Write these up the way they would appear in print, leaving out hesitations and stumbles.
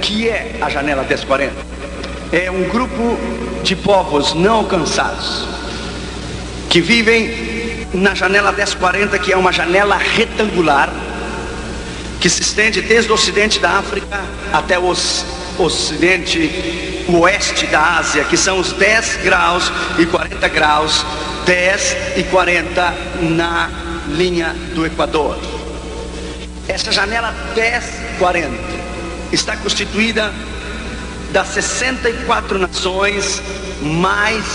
que é a Janela 1040? É um grupo de povos não alcançados que vivem na Janela 1040, que é uma janela retangular que se estende desde o ocidente da África até o oeste da Ásia, que são os 10 graus e 40 graus, 10 e 40 na linha do Equador. Essa janela 1040 está constituída das 64 nações mais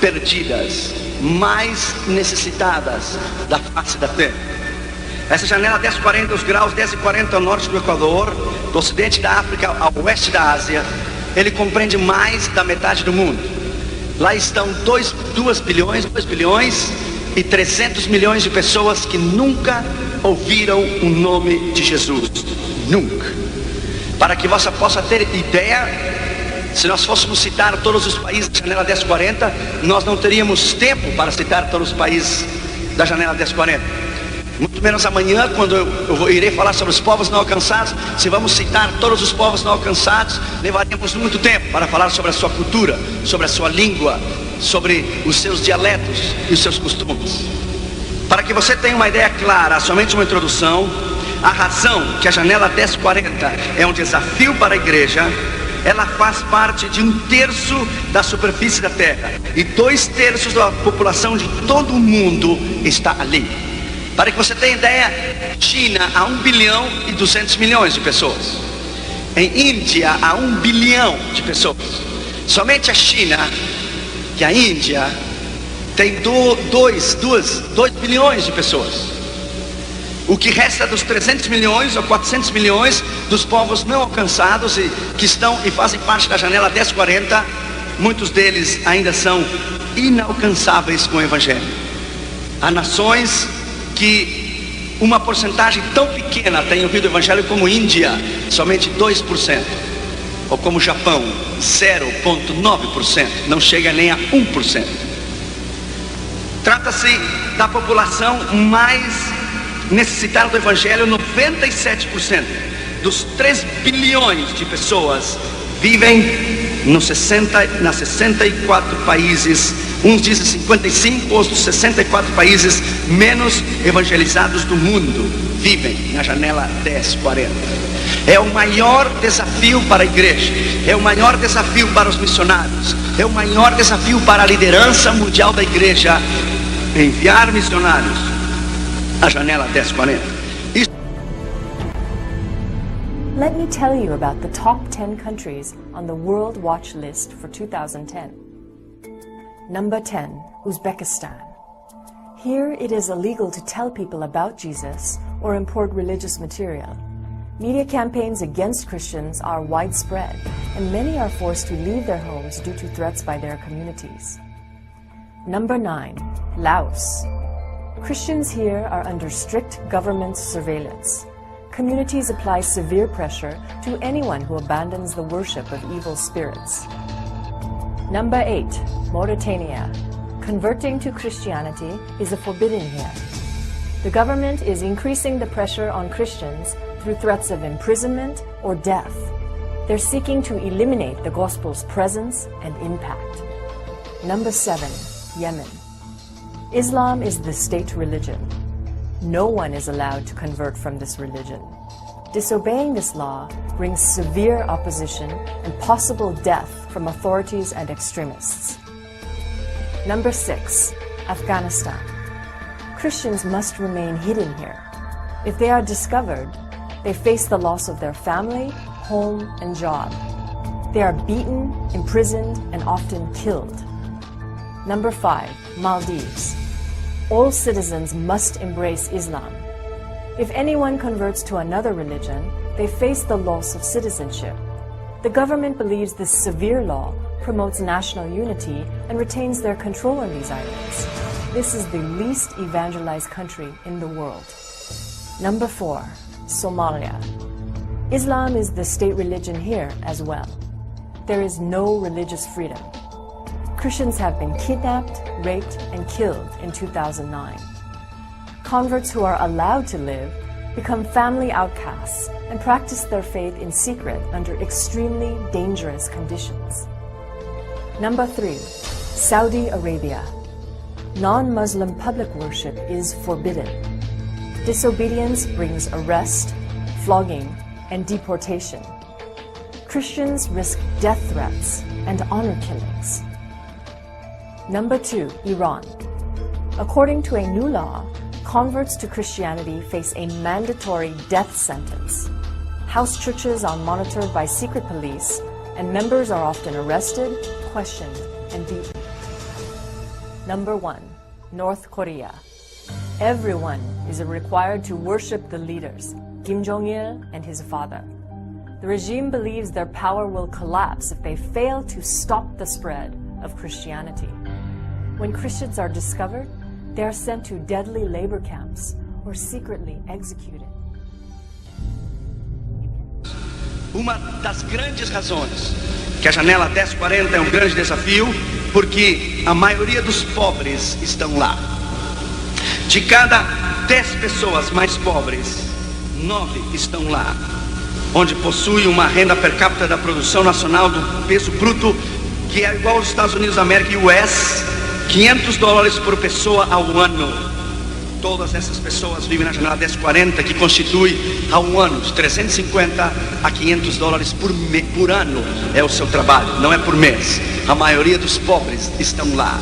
perdidas, mais necessitadas da face da terra. Essa janela 1040, os graus 10 e 40 ao norte do Equador, do ocidente da África ao oeste da Ásia, ele compreende mais da metade do mundo. Lá estão 2 bilhões e 300 milhões de pessoas que nunca ouviram o nome de Jesus. Nunca. Para que você possa ter ideia, se nós fôssemos citar todos os países da janela 1040, nós não teríamos tempo para citar todos os países da janela 1040. Muito menos amanhã, quando eu irei falar sobre os povos não alcançados. Se vamos citar todos os povos não alcançados, levaríamos muito tempo para falar sobre a sua cultura, sobre a sua língua, sobre os seus dialetos e os seus costumes. Para que você tenha uma ideia clara, somente uma introdução, a razão que a janela 1040 é um desafio para a igreja, ela faz parte de 1/3 da superfície da terra, e 2/3 da população de todo o mundo está ali. Para que você tenha ideia, China há 1 bilhão e 200 milhões de pessoas. Em Índia há 1 bilhão de pessoas. Somente a China, que a Índia, tem 2 bilhões de pessoas. O que resta dos 300 milhões ou 400 milhões dos povos não alcançados e que estão e fazem parte da janela 1040, muitos deles ainda são inalcançáveis com o Evangelho. Há nações que uma porcentagem tão pequena tem ouvido o Evangelho, como Índia, somente 2%, ou como Japão, 0,9%, não chega nem a 1%. Trata-se da população mais necessitada do Evangelho. 97% dos 3 bilhões de pessoas vivem nas 64 países, uns dizem 55, outros 64 países menos evangelizados do mundo, vivem na janela 1040. É o maior desafio para a igreja, é o maior desafio para os missionários, é o maior desafio para a liderança mundial da igreja, enviar missionários à janela 1040. Let me tell you about the top 10 countries on the World Watch List for 2010. Number 10, Uzbekistan. Here it is illegal to tell people about Jesus or import religious material. Media campaigns against Christians are widespread, and many are forced to leave their homes due to threats by their communities. Number 9, Laos. Christians here are under strict government surveillance. Communities apply severe pressure to anyone who abandons the worship of evil spirits. Number 8, Mauritania. Converting to Christianity is forbidden here. The government is increasing the pressure on Christians through threats of imprisonment or death. They're seeking to eliminate the gospel's presence and impact. Number 7, Yemen. Islam is the state religion. No one is allowed to convert from this religion. Disobeying this law brings severe opposition and possible death from authorities and extremists. Number 6, Afghanistan. Christians must remain hidden here. If they are discovered, they face the loss of their family, home, and job. They are beaten, imprisoned, and often killed. Number 5, Maldives. All citizens must embrace Islam. If anyone converts to another religion, they face the loss of citizenship. The government believes this severe law promotes national unity and retains their control on these islands. This is the least evangelized country in the world. Number 4, Somalia. Islam is the state religion here as well. There is no religious freedom. Christians have been kidnapped, raped, and killed in 2009. Converts who are allowed to live become family outcasts, and practice their faith in secret under extremely dangerous conditions. Number 3, Saudi Arabia. Non-Muslim public worship is forbidden. Disobedience brings arrest, flogging, and deportation. Christians risk death threats and honor killings. Number 2, Iran. According to a new law, converts to Christianity face a mandatory death sentence. House churches are monitored by secret police, and members are often arrested, questioned, and beaten. Number 1, North Korea. Everyone is required to worship the leaders, Kim Jong-il and his father. The regime believes their power will collapse if they fail to stop the spread of Christianity. When Christians are discovered, they are sent to deadly labor camps or secretly executed. Uma das grandes razões que a janela 1040 é um grande desafio, porque a maioria dos pobres estão lá. De cada 10 pessoas mais pobres, 9 estão lá, onde possui uma renda per capita da produção nacional do peso bruto, que é igual aos Estados Unidos da América e US, $500 por pessoa ao ano. Todas essas pessoas vivem na janela 1040, que constitui ao ano de $350 a $500 por ano. É o seu trabalho, não é por mês. A maioria dos pobres estão lá.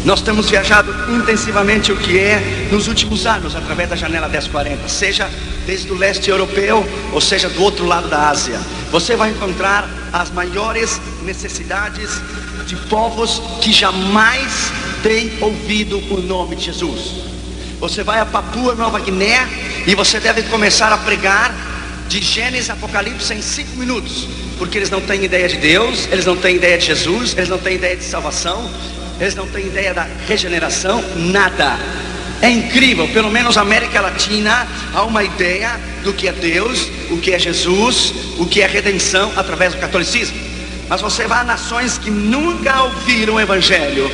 Nós temos viajado intensivamente o que é nos últimos anos através da janela 1040, seja desde o leste europeu ou seja do outro lado da Ásia. Você vai encontrar as maiores necessidades de povos que jamais têm ouvido o nome de Jesus. Você vai a Papua Nova Guiné e você deve começar a pregar de Gênesis a Apocalipse em 5 minutos, porque eles não têm ideia de Deus, eles não têm ideia de Jesus, eles não têm ideia de salvação, eles não têm ideia da regeneração, nada. É incrível, pelo menos na América Latina há uma ideia do que é Deus, o que é Jesus, o que é redenção através do catolicismo. Mas você vai a nações que nunca ouviram o Evangelho,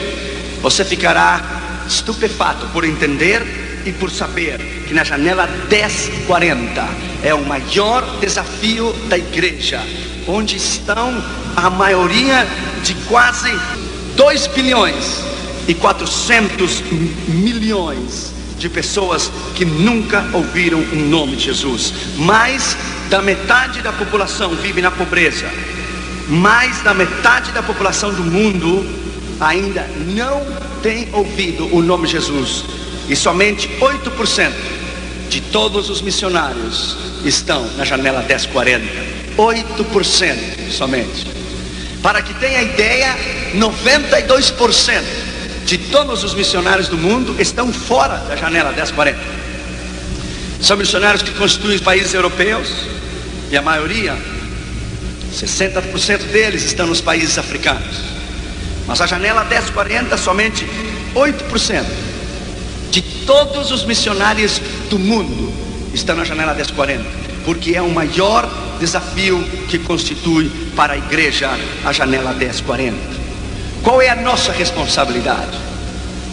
você ficará estupefato por entender e por saber que na janela 1040 é o maior desafio da igreja, onde estão a maioria de quase 2 bilhões e 400 milhões de pessoas que nunca ouviram o nome de Jesus. Mais da metade da população vive na pobreza. Mais da metade da população do mundo ainda não tem ouvido o nome de Jesus. E somente 8% de todos os missionários estão na janela 1040. 8% somente. Para que tenha ideia, 92% de todos os missionários do mundo estão fora da janela 1040. São missionários que constituem os países europeus, e a maioria, 60% deles, estão nos países africanos. Mas a janela 1040, somente 8% de todos os missionários do mundo estão na janela 1040, porque é o maior desafio que constitui para a igreja a janela 1040. Qual é a nossa responsabilidade?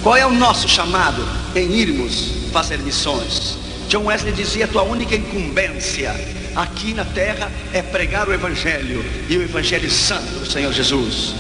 Qual é o nosso chamado em irmos fazer missões? John Wesley dizia: tua única incumbência aqui na terra é pregar o Evangelho, e o Evangelho santo do Senhor Jesus.